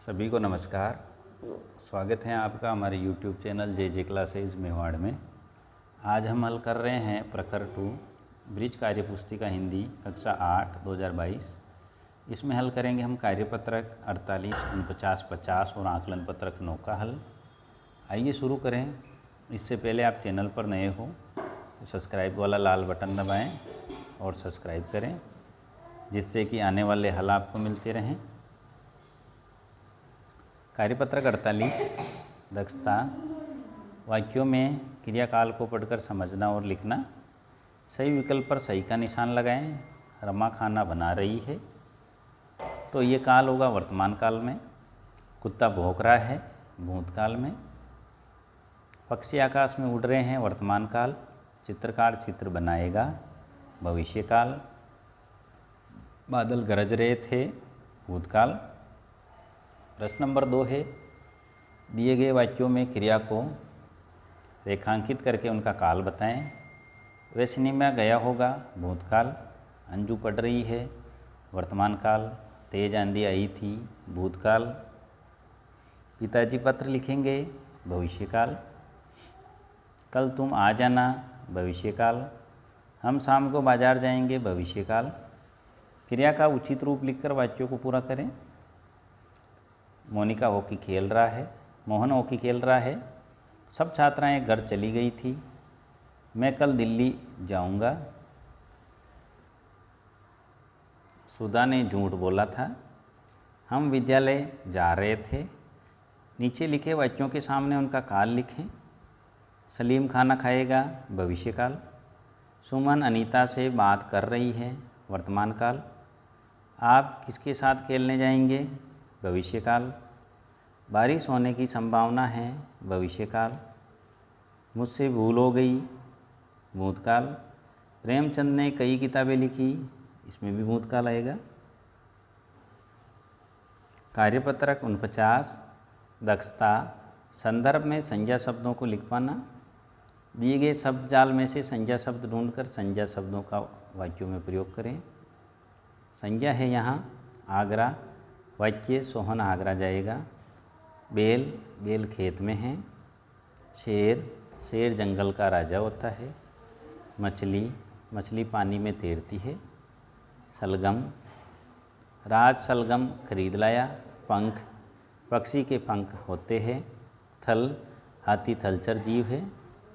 सभी को नमस्कार। स्वागत है आपका हमारे YouTube चैनल जे क्लासेज मेवाड़ में। आज हम हल कर रहे हैं प्रखर 2 ब्रिज कार्यपुस्तिका हिंदी कक्षा 8 2022। इसमें हल करेंगे हम कार्यपत्रक 48, 49, 50 और आकलन पत्रक 9 का हल। आइए शुरू करें। इससे पहले आप चैनल पर नए हो तो सब्सक्राइब वाला लाल बटन दबाएं और सब्सक्राइब करें, जिससे कि आने वाले हल आपको मिलते रहें। कार्यपत्रक 48 दक्षता। वाक्यों में क्रियाकाल को पढ़कर समझना और लिखना। सही विकल्प पर सही का निशान लगाएं। रमा खाना बना रही है, तो ये काल होगा वर्तमान काल में। कुत्ता भौंक रहा है भूतकाल में। पक्षी आकाश में उड़ रहे हैं वर्तमान काल। चित्रकार चित्र बनाएगा भविष्यकाल। बादल गरज रहे थे भूतकाल। प्रश्न नंबर 2 है, दिए गए वाक्यों में क्रिया को रेखांकित करके उनका काल बताएं। वह सिनेमा गया होगा भूतकाल। अंजू पढ़ रही है वर्तमान काल। तेज आंधी आई थी भूतकाल। पिताजी पत्र लिखेंगे भविष्यकाल। कल तुम आ जाना भविष्यकाल। हम शाम को बाजार जाएंगे भविष्यकाल। क्रिया का उचित रूप लिखकर वाक्यों को पूरा करें। मोनिका हॉकी खेल रहा है। मोहन हॉकी खेल रहा है। सब छात्राएं घर चली गई थी। मैं कल दिल्ली जाऊंगा। सुधा ने झूठ बोला था। हम विद्यालय जा रहे थे। नीचे लिखे वाक्यों के सामने उनका काल लिखें। सलीम खाना खाएगा भविष्यकाल। सुमन अनीता से बात कर रही है वर्तमान काल। आप किसके साथ खेलने जाएंगे भविष्यकाल। बारिश होने की संभावना है भविष्यकाल। मुझसे भूल हो गई भूतकाल। प्रेमचंद ने कई किताबें लिखी, इसमें भी भूतकाल आएगा। कार्यपत्रक 49 दक्षता। संदर्भ में संज्ञा शब्दों को लिख पाना। दिए गए शब्द जाल में से संज्ञा शब्द ढूंढकर संज्ञा शब्दों का वाक्यों में प्रयोग करें। संज्ञा है यहाँ आगरा। वाक्य सोहन आगरा जाएगा। बेल, बेल खेत में है। शेर, शेर जंगल का राजा होता है। मछली, मछली पानी में तैरती है। सलगम, राज सलगम खरीद लाया। पंख, पक्षी के पंख होते हैं। थल, हाथी थलचर जीव है।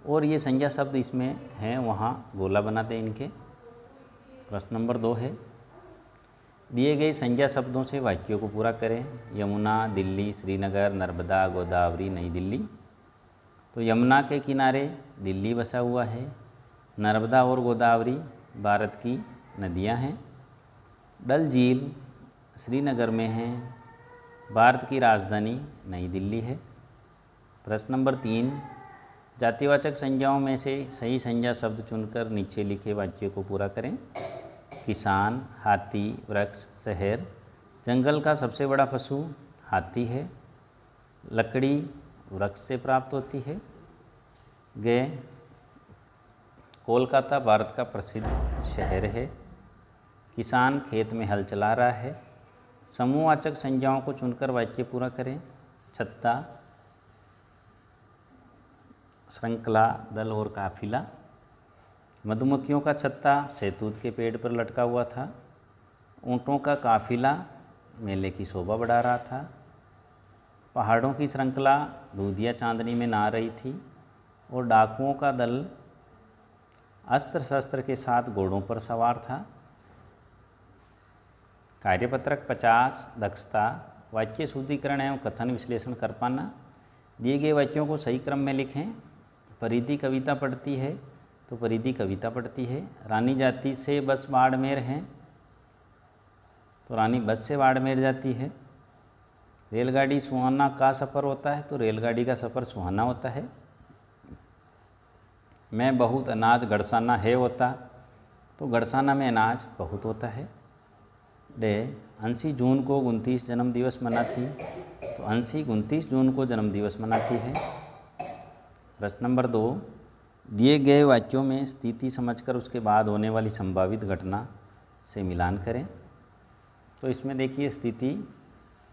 और ये संज्ञा शब्द इसमें हैं, वहाँ गोला बना दें इनके। प्रश्न नंबर 2 है, दिए गए संज्ञा शब्दों से वाक्यों को पूरा करें। यमुना, दिल्ली, श्रीनगर, नर्मदा, गोदावरी, नई दिल्ली। तो यमुना के किनारे दिल्ली बसा हुआ है। नर्मदा और गोदावरी भारत की नदियां हैं। डल झील श्रीनगर में है। भारत की राजधानी नई दिल्ली है। प्रश्न नंबर 3, जातिवाचक संज्ञाओं में से सही संज्ञा शब्द चुनकर नीचे लिखे वाक्यों को पूरा करें। किसान, हाथी, वृक्ष, शहर। जंगल का सबसे बड़ा पशु हाथी है। लकड़ी वृक्ष से प्राप्त होती है। गए, कोलकाता भारत का प्रसिद्ध शहर है। किसान खेत में हल चला रहा है। समूहवाचक संज्ञाओं को चुनकर वाक्य पूरा करें। छत्ता, श्रृंखला, दल और काफिला। मधुमक्खियों का छत्ता शहतूत के पेड़ पर लटका हुआ था। ऊँटों का काफिला मेले की शोभा बढ़ा रहा था। पहाड़ों की श्रृंखला दूधिया चांदनी में नहा रही थी। और डाकुओं का दल अस्त्र शस्त्र के साथ घोड़ों पर सवार था। कार्यपत्रक 50 दक्षता। वाक्य शुद्धिकरण एवं कथन विश्लेषण कर पाना। दिए गए वाक्यों को सही क्रम में लिखें। परिधि कविता पढ़ती है, तो परिधि कविता पढ़ती है। रानी जाति से बस बाड़मेर है, तो रानी बस से बाड़मेर जाती है। रेलगाड़ी सुहाना का सफ़र होता है, तो रेलगाड़ी का सफ़र सुहाना होता है। मैं बहुत अनाज गड़साना है होता, तो गड़साना में अनाज बहुत होता है। डे, अंशी जून को 29 जन्मदिवस मनाती, तो अंशी 29 जून को जन्मदिवस मनाती है। प्रश्न नंबर 2, दिए गए वाक्यों में स्थिति समझकर उसके बाद होने वाली संभावित घटना से मिलान करें। तो इसमें देखिए स्थिति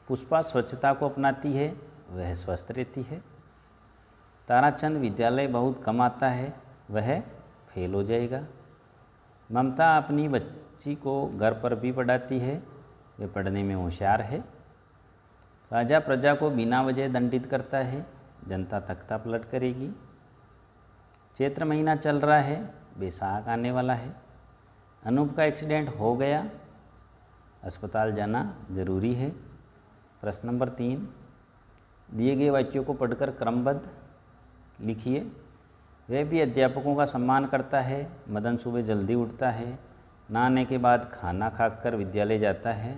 पुष्पा स्वच्छता को अपनाती है, वह स्वस्थ रहती है। ताराचंद विद्यालय बहुत कम आता है, वह फेल हो जाएगा। ममता अपनी बच्ची को घर पर भी पढ़ाती है, वह पढ़ने में होशियार है। राजा प्रजा को बिना वजह दंडित करता है, जनता तख्ता पलट करेगी। चैत्र महीना चल रहा है, बैसाख आने वाला है। अनूप का एक्सीडेंट हो गया, अस्पताल जाना जरूरी है। प्रश्न नंबर 3, दिए गए वाक्यों को पढ़कर क्रमबद्ध लिखिए। वह भी अध्यापकों का सम्मान करता है। मदन सुबह जल्दी उठता है, नहाने के बाद खाना खाकर विद्यालय जाता है।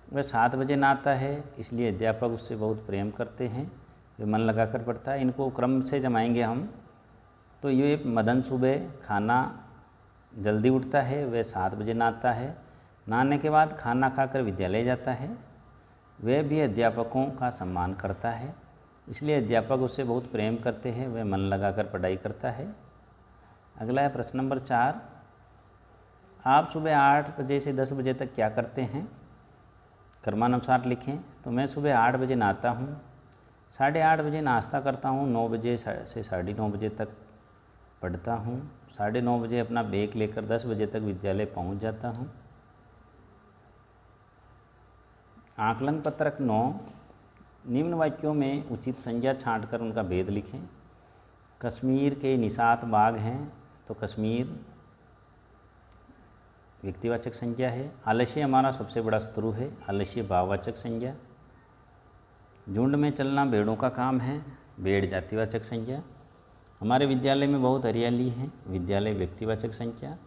वह 7 बजे नहाता है, इसलिए अध्यापक उससे बहुत प्रेम करते हैं, वे मन लगाकर पढ़ता है। इनको क्रम से जमाएंगे हम, तो ये मदन सुबह खाना जल्दी उठता है, वह 7 बजे नहाता है, नहाने के बाद खाना खाकर विद्यालय जाता है। वह भी अध्यापकों का सम्मान करता है, इसलिए अध्यापक उससे बहुत प्रेम करते हैं, वह मन लगाकर पढ़ाई करता है। अगला है प्रश्न नंबर 4, आप सुबह 8 बजे से 10 बजे तक क्या करते हैं? क्रमानुसार लिखें। तो मैं सुबह 8 बजे नहाता हूँ, 8:30 बजे नाश्ता करता हूँ, 9 बजे से 9:30 बजे तक पढ़ता हूँ, 9:30 बजे अपना बैग लेकर 10 बजे तक विद्यालय पहुँच जाता हूँ। आकलन पत्रक 9, निम्न वाक्यों में उचित संज्ञा छांटकर उनका भेद लिखें। कश्मीर के निशात बाग हैं, तो कश्मीर व्यक्तिवाचक संज्ञा है। आलस्य हमारा सबसे बड़ा शत्रु है, आलस्य भाववाचक संज्ञा। झुंड में चलना भेड़ों का काम है, भेड़ जातिवाचक संज्ञा। हमारे विद्यालय में बहुत हरियाली है, विद्यालय व्यक्तिवाचक संज्ञा।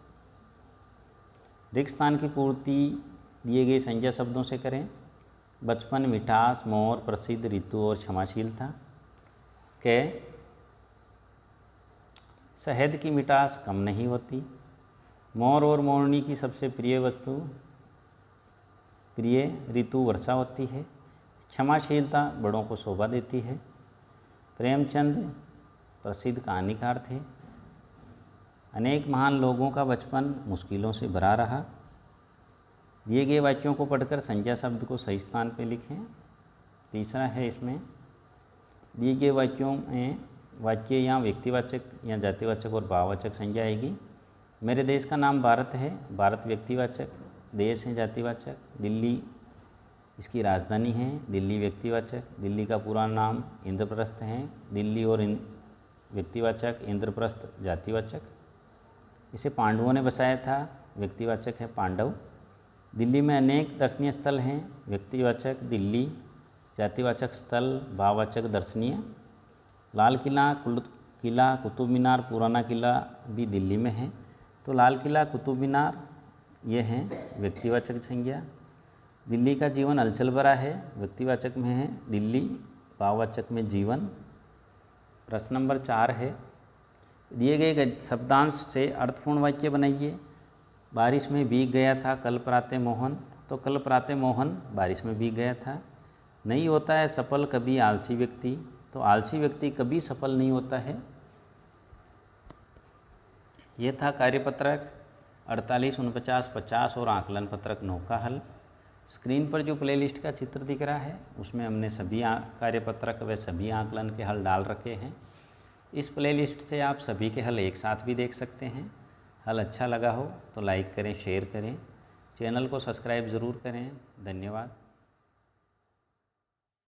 रिक्त स्थान की पूर्ति दिए गए संज्ञा शब्दों से करें। बचपन, मिठास, मोर, प्रसिद्ध, ऋतु और क्षमाशीलता। के शहद की मिठास कम नहीं होती। मोर और मोरनी की सबसे प्रिय वस्तु प्रिय ऋतु वर्षा होती है। क्षमाशीलता बड़ों को शोभा देती है। प्रेमचंद प्रसिद्ध कहानीकार थे। अनेक महान लोगों का बचपन मुश्किलों से भरा रहा। दिए गए वाक्यों को पढ़कर संज्ञा शब्द को सही स्थान पर लिखें। तीसरा है इसमें, दिए गए वाक्यों में वाक्य या व्यक्तिवाचक या जातिवाचक और भाववाचक संज्ञा आएगी। मेरे देश का नाम भारत है, भारत व्यक्तिवाचक, देश है जातिवाचक। दिल्ली इसकी राजधानी है, दिल्ली व्यक्तिवाचक। दिल्ली का पूरा नाम इंद्रप्रस्थ है, दिल्ली और व्यक्तिवाचक, इंद्रप्रस्थ जातिवाचक। इसे पांडवों ने बसाया था, व्यक्तिवाचक है पांडव। दिल्ली में अनेक दर्शनीय स्थल हैं, व्यक्तिवाचक दिल्ली, जातिवाचक स्थल, भाववाचक दर्शनीय। लाल किला, कुतुब मीनार, पुराना किला भी दिल्ली में है, तो लाल किला, कुतुब मीनार ये हैं व्यक्तिवाचक संज्ञा। दिल्ली का जीवन हलचल भरा है, व्यक्तिवाचक में है दिल्ली, भाववाचक में जीवन। प्रश्न नंबर 4 है, दिए गए शब्दांश से अर्थपूर्ण वाक्य बनाइए। बारिश में भीग गया था कल प्रातः मोहन, तो कल प्रातः मोहन बारिश में भीग गया था। नहीं होता है सफल कभी आलसी व्यक्ति, तो आलसी व्यक्ति कभी सफल नहीं होता है। ये था कार्यपत्रक 48, 49, 50 और आकलन पत्रक 9 का हल। स्क्रीन पर जो प्लेलिस्ट का चित्र दिख रहा है उसमें हमने सभी कार्यपत्रक व सभी आकलन के हल डाल रखे हैं। इस प्लेलिस्ट से आप सभी के हल एक साथ भी देख सकते हैं। हल अच्छा लगा हो तो लाइक करें, शेयर करें, चैनल को सब्सक्राइब ज़रूर करें। धन्यवाद।